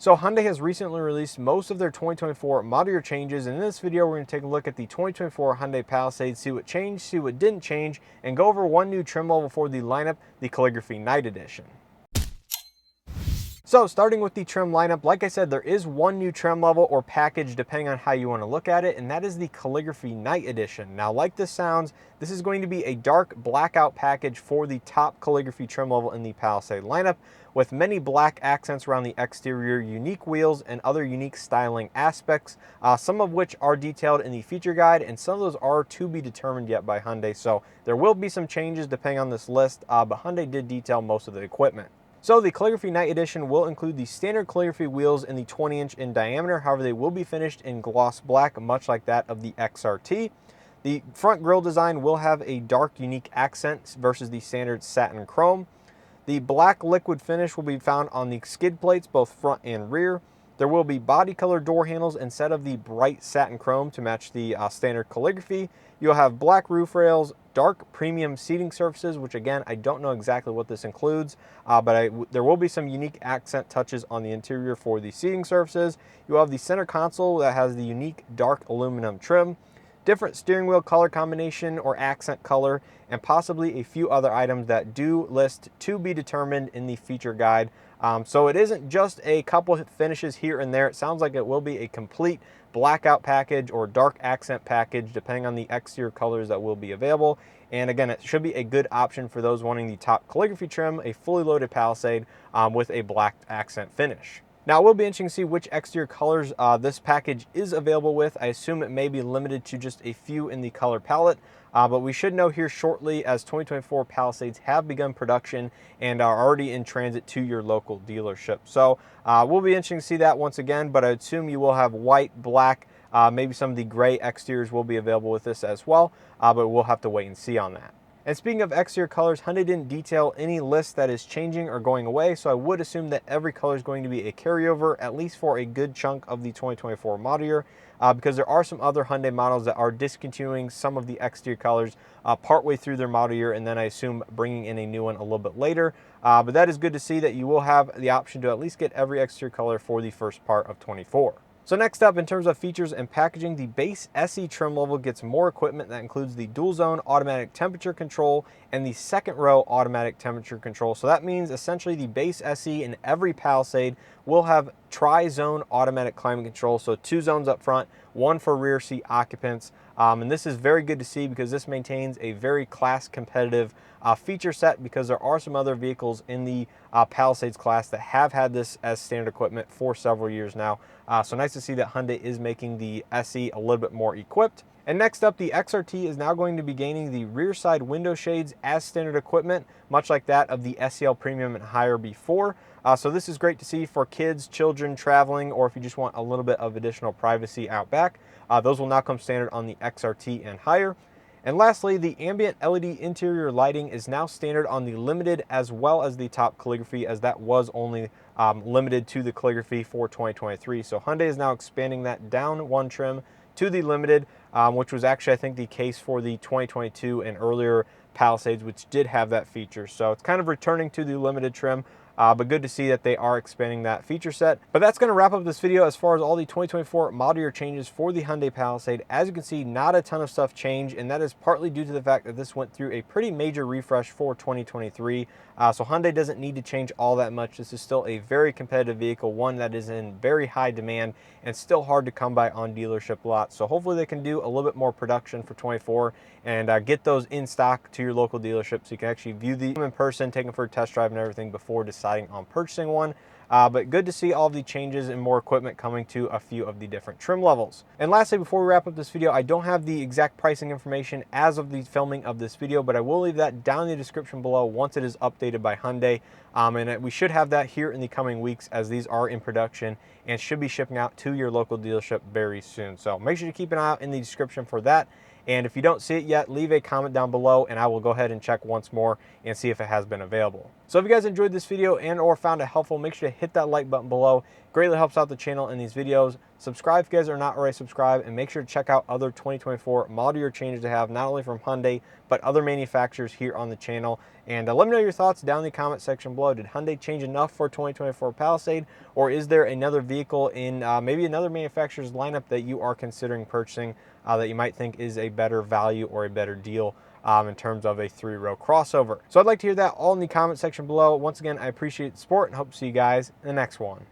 So Hyundai has recently released most of their 2024 model year changes, and in this video we're going to take a look at the 2024 Hyundai Palisade, see what changed, see what didn't change, and go over one new trim level for the lineup, the Calligraphy Night Edition. So starting with the trim lineup, like I said, there is one new trim level or package depending on how you want to look at it, and that is the Calligraphy Night Edition. Now, like this sounds, this is going to be a dark blackout package for the top calligraphy trim level in the Palisade lineup, with many black accents around the exterior, unique wheels, and other unique styling aspects, some of which are detailed in the feature guide, and some of those are to be determined yet by Hyundai. So there will be some changes depending on this list, but Hyundai did detail most of the equipment. So the Calligraphy Night Edition will include the standard calligraphy wheels in the 20-inch in diameter. However, they will be finished in gloss black, much like that of the XRT. The front grille design will have a dark, unique accent versus the standard satin chrome. The black liquid finish will be found on the skid plates, both front and rear. There will be body color door handles instead of the bright satin chrome to match the standard calligraphy. You'll have black roof rails, dark premium seating surfaces, which again, I don't know exactly what this includes, but there will be some unique accent touches on the interior for the seating surfaces. You'll have the center console that has the unique dark aluminum trim, different steering wheel color combination or accent color, and possibly a few other items that do list to be determined in the feature guide. So it isn't just a couple of finishes here and there. It sounds like it will be a complete blackout package or dark accent package depending on the exterior colors that will be available. And again, it should be a good option for those wanting the top calligraphy trim, a fully loaded Palisade with a black accent finish. Now, it will be interesting to see which exterior colors this package is available with. I assume it may be limited to just a few in the color palette, but we should know here shortly as 2024 Palisades have begun production and are already in transit to your local dealership. So we'll be interesting to see that once again, but I assume you will have white, black, maybe some of the gray exteriors will be available with this as well, but we'll have to wait and see on that. And speaking of exterior colors, Hyundai didn't detail any list that is changing or going away, so I would assume that every color is going to be a carryover, at least for a good chunk of the 2024 model year, because there are some other Hyundai models that are discontinuing some of the exterior colors partway through their model year, and then I assume bringing in a new one a little bit later. But that is good to see that you will have the option to at least get every exterior color for the first part of 24. So next up, in terms of features and packaging, the base SE trim level gets more equipment that includes the dual zone automatic temperature control and the second row automatic temperature control. So that means essentially the base SE in every Palisade will have tri-zone automatic climate control. So 2 zones up front, 1 for rear seat occupants. And this is very good to see because this maintains a very class competitive feature set, because there are some other vehicles in the Palisades class that have had this as standard equipment for several years now. So nice to see that Hyundai is making the SE a little bit more equipped. And next up, the XRT is now going to be gaining the rear side window shades as standard equipment, much like that of the SEL Premium and higher before. So this is great to see for kids, children traveling, or if you just want a little bit of additional privacy out back. Those will now come standard on the XRT and higher. And lastly, the ambient LED interior lighting is now standard on the limited as well as the top calligraphy, as that was only limited to the calligraphy for 2023. So Hyundai is now expanding that down one trim to the limited, which was actually, I think, the case for the 2022 and earlier Palisades, which did have that feature. So it's kind of returning to the limited trim, but good to see that they are expanding that feature set. But that's going to wrap up this video as far as all the 2024 model year changes for the Hyundai Palisade. As you can see, not a ton of stuff changed, and that is partly due to the fact that this went through a pretty major refresh for 2023. So Hyundai doesn't need to change all that much. This is still a very competitive vehicle, one that is in very high demand and still hard to come by on dealership lots. So hopefully they can do a little bit more production for 24 and get those in stock to your local dealership so you can actually view them in person, take them for a test drive and everything before deciding on purchasing one. But good to see all of the changes and more equipment coming to a few of the different trim levels. And lastly, before we wrap up this video, I don't have the exact pricing information as of the filming of this video, but I will leave that down in the description below once it is updated by Hyundai. And we should have that here in the coming weeks, as these are in production and should be shipping out to your local dealership very soon. So make sure to keep an eye out in the description for that. And if you don't see it yet, leave a comment down below and I will go ahead and check once more and see if it has been available. So if you guys enjoyed this video and or found it helpful, make sure to hit that like button below. greatly helps out the channel in these videos. Subscribe if you guys are not already subscribed, and make sure to check out other 2024 model year changes I have, not only from Hyundai, but other manufacturers here on the channel. And let me know your thoughts down in the comment section below. Did Hyundai change enough for 2024 Palisade, or is there another vehicle in maybe another manufacturer's lineup that you are considering purchasing that you might think is a better value or a better deal in terms of a 3-row crossover? So I'd like to hear that all in the comment section below. Once again, I appreciate the support and hope to see you guys in the next one.